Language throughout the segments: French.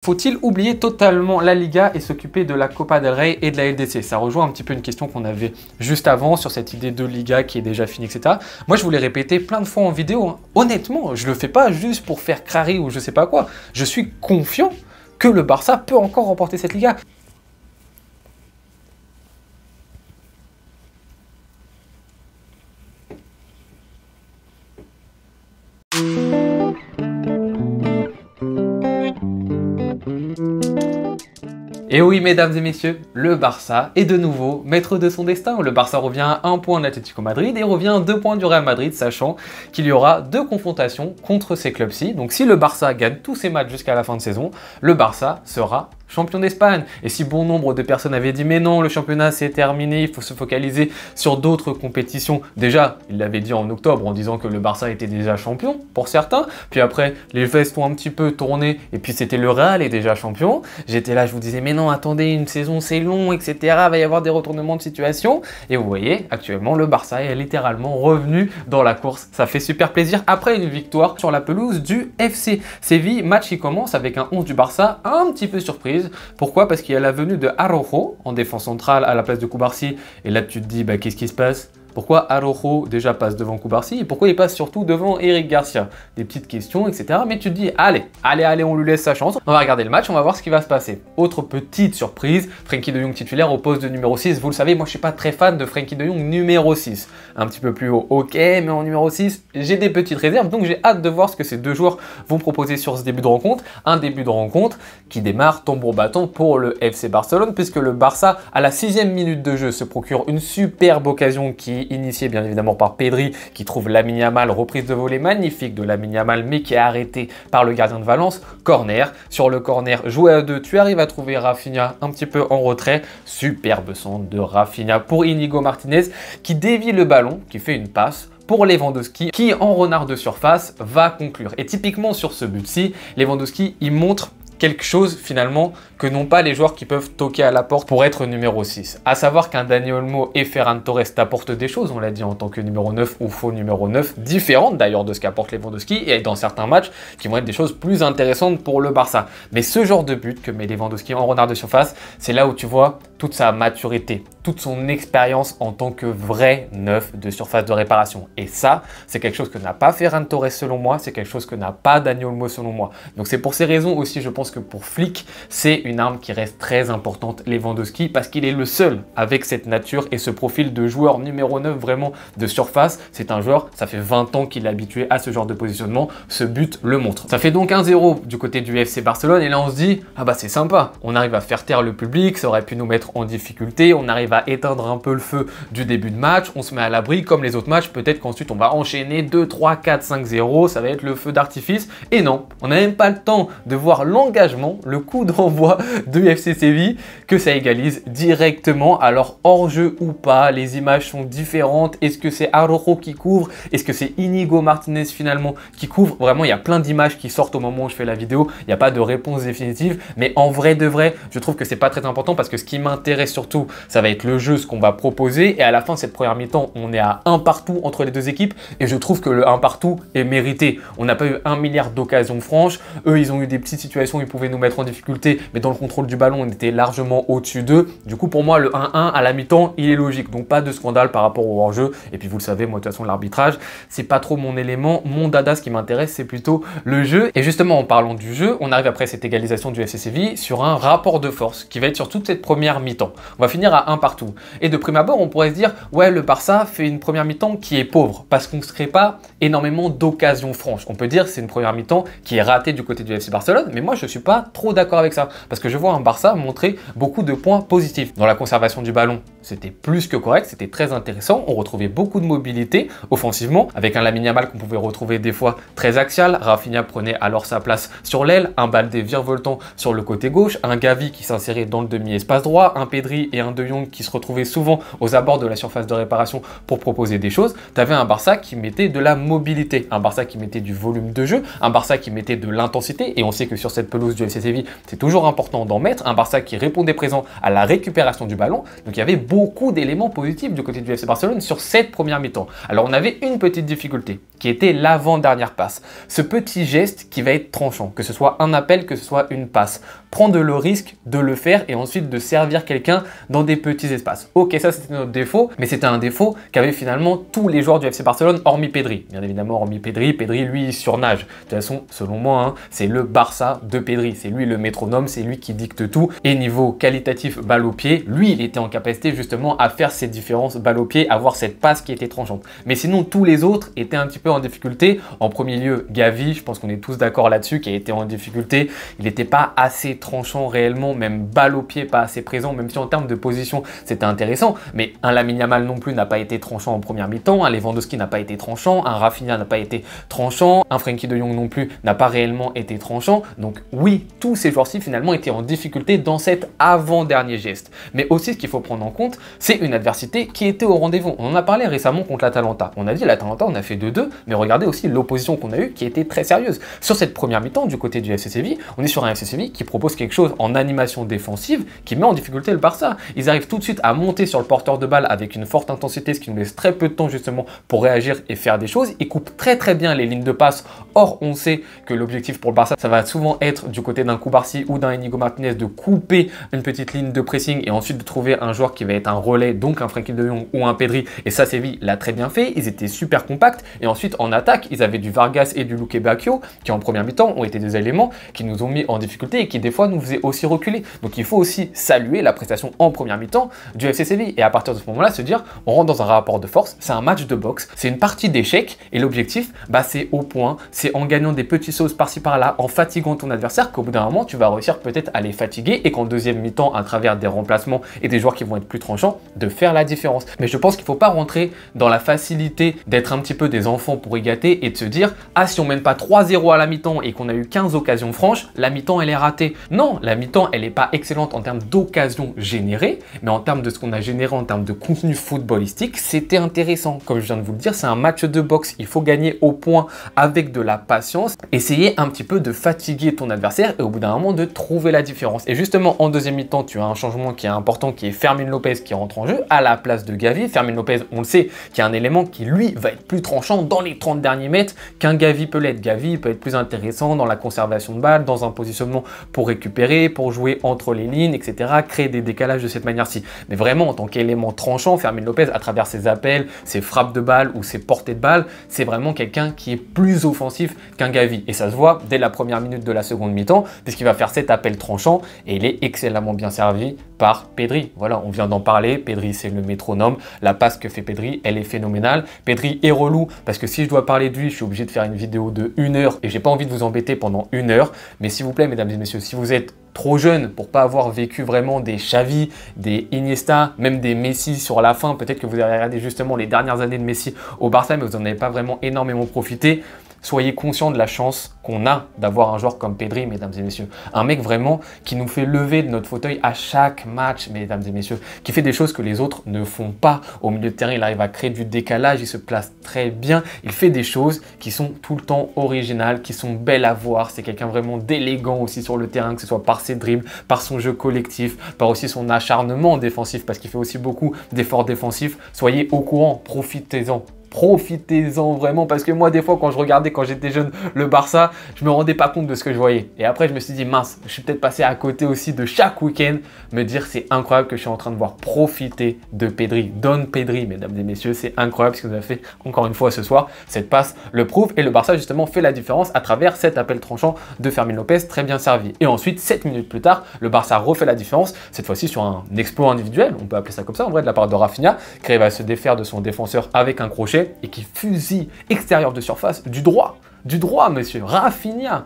Faut-il oublier totalement la Liga et s'occuper de la Copa del Rey et de la LDC? Ça rejoint un petit peu une question qu'on avait juste avant sur cette idée de Liga qui est déjà finie, etc. Moi, je vous l'ai répété plein de fois en vidéo. Hein. Honnêtement, je le fais pas juste pour faire crari ou je sais pas quoi. Je suis confiant que le Barça peut encore remporter cette Liga. Et oui, mesdames et messieurs, le Barça est de nouveau maître de son destin. Le Barça revient à 1 point de l'Atlético Madrid et revient à 2 points du Real Madrid, sachant qu'il y aura 2 confrontations contre ces clubs-ci. Donc si le Barça gagne tous ses matchs jusqu'à la fin de saison, le Barça sera champion d'Espagne. Et si bon nombre de personnes avaient dit mais non, le championnat c'est terminé, il faut se focaliser sur d'autres compétitions. Déjà, il l'avait dit en octobre en disant que le Barça était déjà champion pour certains. Puis après, les vestes ont un petit peu tourné et puis c'était le Real est déjà champion. J'étais là, je vous disais mais non, attendez, une saison c'est long, etc. Va y avoir des retournements de situation. Et vous voyez, actuellement, le Barça est littéralement revenu dans la course. Ça fait super plaisir après une victoire sur la pelouse du FC Séville. Match qui commence avec un 11 du Barça un petit peu surprise. Pourquoi? Parce qu'il y a la venue de Araujo en défense centrale à la place de Cubarsí. Et là, tu te dis, bah, qu'est-ce qui se passe? Pourquoi Araujo déjà passe devant Cubarsí et pourquoi il passe surtout devant Eric Garcia? Des petites questions, etc. Mais tu te dis, allez, on lui laisse sa chance. On va regarder le match, on va voir ce qui va se passer. Autre petite surprise, Frenkie de Jong titulaire au poste de numéro 6. Vous le savez, moi je suis pas très fan de Frenkie de Jong numéro 6. Un petit peu plus haut, ok, mais en numéro 6, j'ai des petites réserves. Donc j'ai hâte de voir ce que ces deux joueurs vont proposer sur ce début de rencontre. Un début de rencontre qui démarre tambour battant pour le FC Barcelone, puisque le Barça, à la 6e minute de jeu, se procure une superbe occasion qui initié bien évidemment par Pedri qui trouve Lamine Yamal, reprise de volée magnifique de Lamine Yamal mais qui est arrêté par le gardien de Valence. Corner, sur le corner joué à 2, tu arrives à trouver Rafinha un petit peu en retrait, superbe centre de Rafinha pour Inigo Martinez qui dévie le ballon, qui fait une passe pour Lewandowski qui en renard de surface va conclure. Et typiquement sur ce but-ci, Lewandowski il montre quelque chose finalement que n'ont pas les joueurs qui peuvent toquer à la porte pour être numéro 6. À savoir qu'un Dani Olmo et Ferran Torres t'apportent des choses, on l'a dit en tant que numéro 9 ou faux numéro 9, différentes d'ailleurs de ce qu'apporte Lewandowski et dans certains matchs qui vont être des choses plus intéressantes pour le Barça. Mais ce genre de but que met Lewandowski en renard de surface, c'est là où tu vois toute sa maturité, toute son expérience en tant que vrai neuf de surface de réparation. Et ça, c'est quelque chose que n'a pas Ferran Torres selon moi, c'est quelque chose que n'a pas Dani Olmo selon moi. Donc c'est pour ces raisons aussi, je pense que pour Flick, c'est une arme qui reste très importante, Lewandowski, parce qu'il est le seul avec cette nature et ce profil de joueur numéro 9 vraiment de surface. C'est un joueur, ça fait 20 ans qu'il est habitué à ce genre de positionnement, ce but le montre. Ça fait donc 1-0 du côté du FC Barcelone et là on se dit, ah bah c'est sympa, on arrive à faire taire le public, ça aurait pu nous mettre en difficulté, on arrive à éteindre un peu le feu du début de match, on se met à l'abri comme les autres matchs, peut-être qu'ensuite on va enchaîner 2, 3, 4, 5-0, ça va être le feu d'artifice. Et non, on n'a même pas le temps de voir l'engagement, le coup d'envoi de FC Séville, que ça égalise directement. Alors hors-jeu ou pas, les images sont différentes. Est-ce que c'est Araujo qui couvre? Est-ce que c'est Inigo Martinez finalement qui couvre? Vraiment, il y a plein d'images qui sortent au moment où je fais la vidéo. Il n'y a pas de réponse définitive. Mais en vrai de vrai, je trouve que c'est pas très important parce que ce qui m'intéresse surtout, ça va être le jeu, ce qu'on va proposer. Et à la fin de cette première mi-temps, on est à 1 partout entre les deux équipes. Et je trouve que le 1 partout est mérité. On n'a pas eu 1 milliard d'occasions franches. Eux, ils ont eu des petites situations où ils pouvaient nous mettre en difficulté. Mais dans le contrôle du ballon, on était largement au-dessus d'eux. Du coup, pour moi, le 1-1 à la mi-temps, il est logique. Donc, pas de scandale par rapport au hors-jeu. Et puis, vous le savez, moi, de toute façon, l'arbitrage, c'est pas trop mon élément. Mon dada, ce qui m'intéresse, c'est plutôt le jeu. Et justement, en parlant du jeu, on arrive après cette égalisation du FC Séville sur un rapport de force qui va être sur toute cette première mi-temps. On va finir à 1 partout. Et de prime abord, on pourrait se dire, ouais, le Barça fait une première mi-temps qui est pauvre parce qu'on ne se crée pas énormément d'occasions franches. On peut dire que c'est une première mi-temps qui est ratée du côté du FC Barcelone, mais moi, je suis pas trop d'accord avec ça parce que je vois un Barça montrer beaucoup de points positifs. Dans la conservation du ballon, c'était plus que correct, c'était très intéressant. On retrouvait beaucoup de mobilité offensivement avec un Lamine Yamal qu'on pouvait retrouver des fois très axial. Rafinha prenait alors sa place sur l'aile, un Baldé virevoltant sur le côté gauche, un Gavi qui s'insérait dans le demi-espace droit, un Pedri et un De Jong qui se retrouvaient souvent aux abords de la surface de réparation pour proposer des choses. Tu avais un Barça qui mettait de la mobilité, un Barça qui mettait du volume de jeu, un Barça qui mettait de l'intensité et on sait que sur cette pelouse du FC Séville, c'est toujours important d'en mettre, un Barça qui répondait présent à la récupération du ballon. Donc il y avait beaucoup d'éléments positifs du côté du FC Barcelone sur cette première mi-temps. Alors on avait une petite difficulté, qui était l'avant-dernière passe. Ce petit geste qui va être tranchant, que ce soit un appel, que ce soit une passe. Prendre le risque de le faire et ensuite de servir quelqu'un dans des petits espaces. Ok, ça c'était notre défaut, mais c'était un défaut qu'avaient finalement tous les joueurs du FC Barcelone, hormis Pedri. Bien évidemment, hormis Pedri, Pedri lui il surnage. De toute façon, selon moi, hein, c'est le Barça de Pedri. C'est lui le métronome, c'est lui qui dicte tout. Et niveau qualitatif balle au pied, lui il était en capacité justement à faire ces différences balle au pied, avoir cette passe qui était tranchante. Mais sinon, tous les autres étaient un petit peu en difficulté. En premier lieu, Gavi, je pense qu'on est tous d'accord là-dessus, qui a été en difficulté. Il n'était pas assez tranchant réellement, même balle au pied pas assez présent, même si en termes de position c'était intéressant, mais un Lamine Yamal non plus n'a pas été tranchant en première mi-temps, un Lewandowski n'a pas été tranchant, un Rafinha n'a pas été tranchant, un Frenkie de Jong non plus n'a pas réellement été tranchant. Donc oui, tous ces joueurs-ci finalement étaient en difficulté dans cet avant-dernier geste. Mais aussi ce qu'il faut prendre en compte, c'est une adversité qui était au rendez-vous. On en a parlé récemment contre l'Atalanta. On a dit l'Atalanta, on a fait 2-2, mais regardez aussi l'opposition qu'on a eue qui était très sérieuse. Sur cette première mi-temps du côté du FC Séville, on est sur un FC Séville qui propose quelque chose en animation défensive qui met en difficulté le Barça. Ils arrivent tout de suite à monter sur le porteur de balle avec une forte intensité, ce qui nous laisse très peu de temps justement pour réagir et faire des choses. Ils coupent très bien les lignes de passe. Or, on sait que l'objectif pour le Barça, ça va souvent être du côté d'un Cubarsí ou d'un Inigo Martinez de couper une petite ligne de pressing et ensuite de trouver un joueur qui va être un relais, donc un Frenkie de Jong ou un Pedri. Et ça, Séville l'a très bien fait. Ils étaient super compacts. Et ensuite, en attaque, ils avaient du Vargas et du Luque Bacchio qui en première mi-temps ont été des éléments qui nous ont mis en difficulté et qui des fois nous faisaient aussi reculer. Donc il faut aussi saluer la prestation en première mi-temps du FC Séville et à partir de ce moment-là se dire on rentre dans un rapport de force, c'est un match de boxe, c'est une partie d'échecs et l'objectif c'est au point, c'est en gagnant des petits sauts par-ci par-là, en fatiguant ton adversaire qu'au bout d'un moment tu vas réussir peut-être à les fatiguer et qu'en deuxième mi-temps à travers des remplacements et des joueurs qui vont être plus tranchants de faire la différence. Mais je pense qu'il ne faut pas rentrer dans la facilité d'être un petit peu des enfants pour y gâter et de se dire ah si on mène pas 3-0 à la mi-temps et qu'on a eu 15 occasions franches, la mi-temps elle est ratée. Non, la mi-temps elle n'est pas excellente en termes d'occasions générées, mais en termes de ce qu'on a généré en termes de contenu footballistique, c'était intéressant. Comme je viens de vous le dire, c'est un match de boxe. Il faut gagner au point avec de la patience, essayer un petit peu de fatiguer ton adversaire et au bout d'un moment de trouver la différence. Et justement, en deuxième mi-temps, tu as un changement qui est important, qui est Fermin Lopez qui rentre en jeu à la place de Gavi. Fermin Lopez, on le sait, qui est un élément qui lui va être plus tranchant dans les 30 derniers mètres qu'un Gavi peut l'être. Gavi peut être plus intéressant dans la conservation de balles, dans un positionnement pour récupérer, pour jouer entre les lignes, etc. Créer des décalages de cette manière-ci. Mais vraiment, en tant qu'élément tranchant, Fermin Lopez, à travers ses appels, ses frappes de balles ou ses portées de balles, c'est vraiment quelqu'un qui est plus offensif qu'un Gavi. Et ça se voit dès la première minute de la seconde mi-temps, puisqu'il va faire cet appel tranchant et il est excellemment bien servi par Pedri. Voilà, on vient d'en parler. Pedri, c'est le métronome. La passe que fait Pedri, elle est phénoménale. Pedri est relou parce que si je dois parler de lui, je suis obligé de faire une vidéo de 1 heure et j'ai pas envie de vous embêter pendant 1 heure. Mais s'il vous plaît, mesdames et messieurs, si vous êtes trop jeune pour pas avoir vécu vraiment des Xavi, des Iniesta, même des Messi sur la fin, peut-être que vous avez regardé justement les dernières années de Messi au Barça, mais vous n'en avez pas vraiment énormément profité. Soyez conscients de la chance qu'on a d'avoir un joueur comme Pedri, mesdames et messieurs. Un mec vraiment qui nous fait lever de notre fauteuil à chaque match, mesdames et messieurs. Qui fait des choses que les autres ne font pas. Au milieu de terrain, il arrive à créer du décalage, il se place très bien. Il fait des choses qui sont tout le temps originales, qui sont belles à voir. C'est quelqu'un vraiment d'élégant aussi sur le terrain, que ce soit par ses dribbles, par son jeu collectif, par aussi son acharnement défensif, parce qu'il fait aussi beaucoup d'efforts défensifs. Soyez au courant, profitez-en. Profitez-en vraiment, parce que moi des fois quand je regardais quand j'étais jeune le Barça, je me rendais pas compte de ce que je voyais et après je me suis dit mince, je suis peut-être passé à côté aussi de chaque week-end, me dire c'est incroyable que je suis en train de voir. Profiter de Pedri, Don Pedri, mesdames et messieurs, c'est incroyable ce que vous avez fait encore une fois ce soir. Cette passe le prouve et le Barça justement fait la différence à travers cet appel tranchant de Fermin Lopez, très bien servi. Et ensuite 7 minutes plus tard, le Barça refait la différence, cette fois-ci sur un exploit individuel, on peut appeler ça comme ça en vrai, de la part de Rafinha, qui arrive à se défaire de son défenseur avec un crochet et qui fusille extérieur de surface du droit. Du droit, monsieur. Rafinha,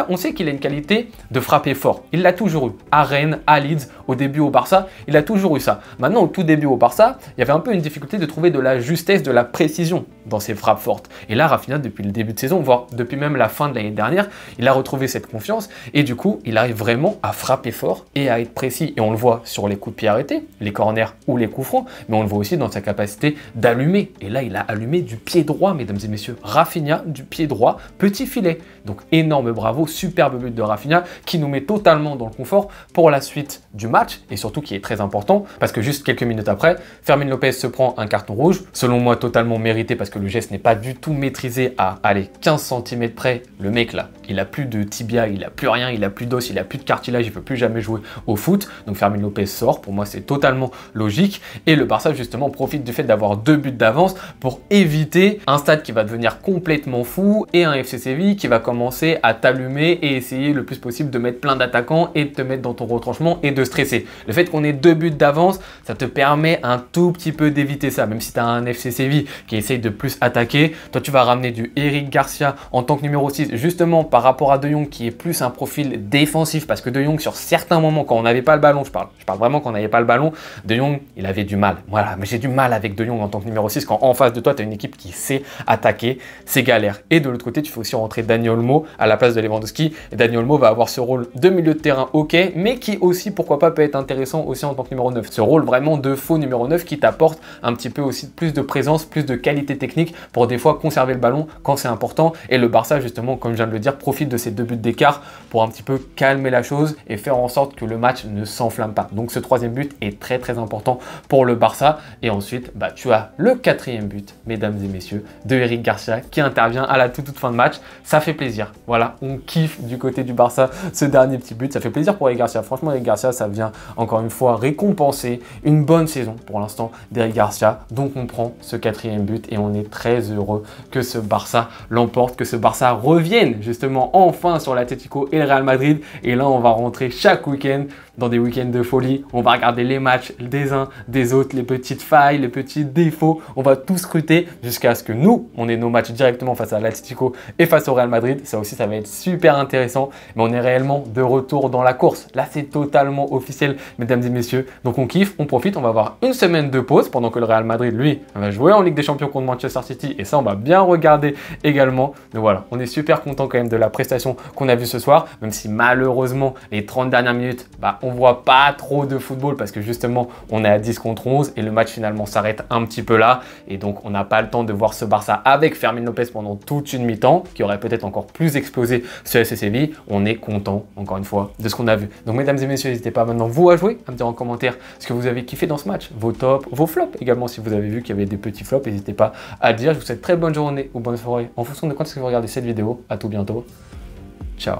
on sait qu'il a une qualité de frapper fort. Il l'a toujours eu. À Rennes, à Leeds, au début au Barça, il a toujours eu ça. Maintenant, au tout début au Barça, il y avait un peu une difficulté de trouver de la justesse, de la précision dans ses frappes fortes. Et là, Rafinha, depuis le début de saison, voire depuis même la fin de l'année dernière, il a retrouvé cette confiance et du coup, il arrive vraiment à frapper fort et à être précis. Et on le voit sur les coups de pied arrêtés, les corners ou les coups francs, mais on le voit aussi dans sa capacité d'allumer. Et là, il a allumé du pied droit, mesdames et messieurs. Rafinha, du pied droit, 3, petit filet. Donc énorme bravo, superbe but de Rafinha qui nous met totalement dans le confort pour la suite du match et surtout qui est très important parce que juste quelques minutes après, Fermin Lopez se prend un carton rouge, selon moi totalement mérité parce que le geste n'est pas du tout maîtrisé à, allez, 15 cm près. Le mec là, il a plus de tibia, il a plus rien, il a plus d'os, il a plus de cartilage, il peut plus jamais jouer au foot. Donc Fermin Lopez sort, pour moi c'est totalement logique et le Barça justement profite du fait d'avoir 2 buts d'avance pour éviter un stade qui va devenir complètement fou et un FC Séville qui va commencer à t'allumer et essayer le plus possible de mettre plein d'attaquants et de te mettre dans ton retranchement et de stresser. Le fait qu'on ait 2 buts d'avance, ça te permet un tout petit peu d'éviter ça. Même si tu as un FC Séville qui essaye de plus attaquer, toi tu vas ramener du Eric Garcia en tant que numéro 6 justement par rapport à De Jong qui est plus un profil défensif parce que De Jong sur certains moments quand on n'avait pas le ballon, je parle vraiment quand on n'avait pas le ballon, De Jong il avait du mal. Voilà, mais j'ai du mal avec De Jong en tant que numéro 6 quand en face de toi tu as une équipe qui sait attaquer, c'est galère. Et de l'autre côté tu fais aussi rentrer Dani Olmo à la place de Lewandowski et Dani Olmo va avoir ce rôle de milieu de terrain ok, mais qui aussi pourquoi pas peut être intéressant aussi en tant que numéro 9. Ce rôle vraiment de faux numéro 9 qui t'apporte un petit peu aussi plus de présence, plus de qualité technique pour des fois conserver le ballon quand c'est important. Et le Barça justement, comme je viens de le dire, profite de ces 2 buts d'écart pour un petit peu calmer la chose et faire en sorte que le match ne s'enflamme pas. Donc ce 3e but est très très important pour le Barça. Et ensuite, bah, tu as le 4e but, mesdames et messieurs, de Eric Garcia qui intervient à la toute fin de match. Ça fait plaisir. Voilà, on kiffe du côté du Barça ce dernier petit but. Ça fait plaisir pour Eric Garcia. Franchement, Eric Garcia, ça vient encore une fois récompenser une bonne saison pour l'instant d'Eric Garcia. Donc on prend ce 4e but et on est très heureux que ce Barça l'emporte, que ce Barça revienne justement enfin sur l'Atlético et le Real Madrid. Et là, on va rentrer chaque week-end dans des week-ends de folie. On va regarder les matchs des uns, des autres, les petites failles, les petits défauts. On va tout scruter jusqu'à ce que nous, on ait nos matchs directement face à l'Atlético et face au Real Madrid. Ça aussi, ça va être super intéressant. Mais on est réellement de retour dans la course. Là, c'est totalement officiel, mesdames et messieurs. Donc, on kiffe, on profite. On va avoir une semaine de pause pendant que le Real Madrid, lui, va jouer en Ligue des Champions contre Manchester City. Et ça, on va bien regarder également. Donc voilà, on est super content quand même de la prestation qu'on a vue ce soir. Même si malheureusement, les 30 dernières minutes, bah, on voit pas trop de football parce que justement, on est à 10 contre 11 et le match finalement s'arrête un petit peu là. Et donc, on n'a pas le temps de voir ce Barça avec Fermin Lopez pendant toute une mi-temps qui aurait peut-être encore plus explosé ce FC Séville. On est content, encore une fois, de ce qu'on a vu. Donc, mesdames et messieurs, n'hésitez pas maintenant vous à jouer, à me dire en commentaire ce que vous avez kiffé dans ce match, vos tops, vos flops également. Si vous avez vu qu'il y avait des petits flops, n'hésitez pas à le dire. Je vous souhaite très bonne journée ou bonne soirée en fonction de quand est-ce que vous regardez cette vidéo. À tout bientôt. Ciao.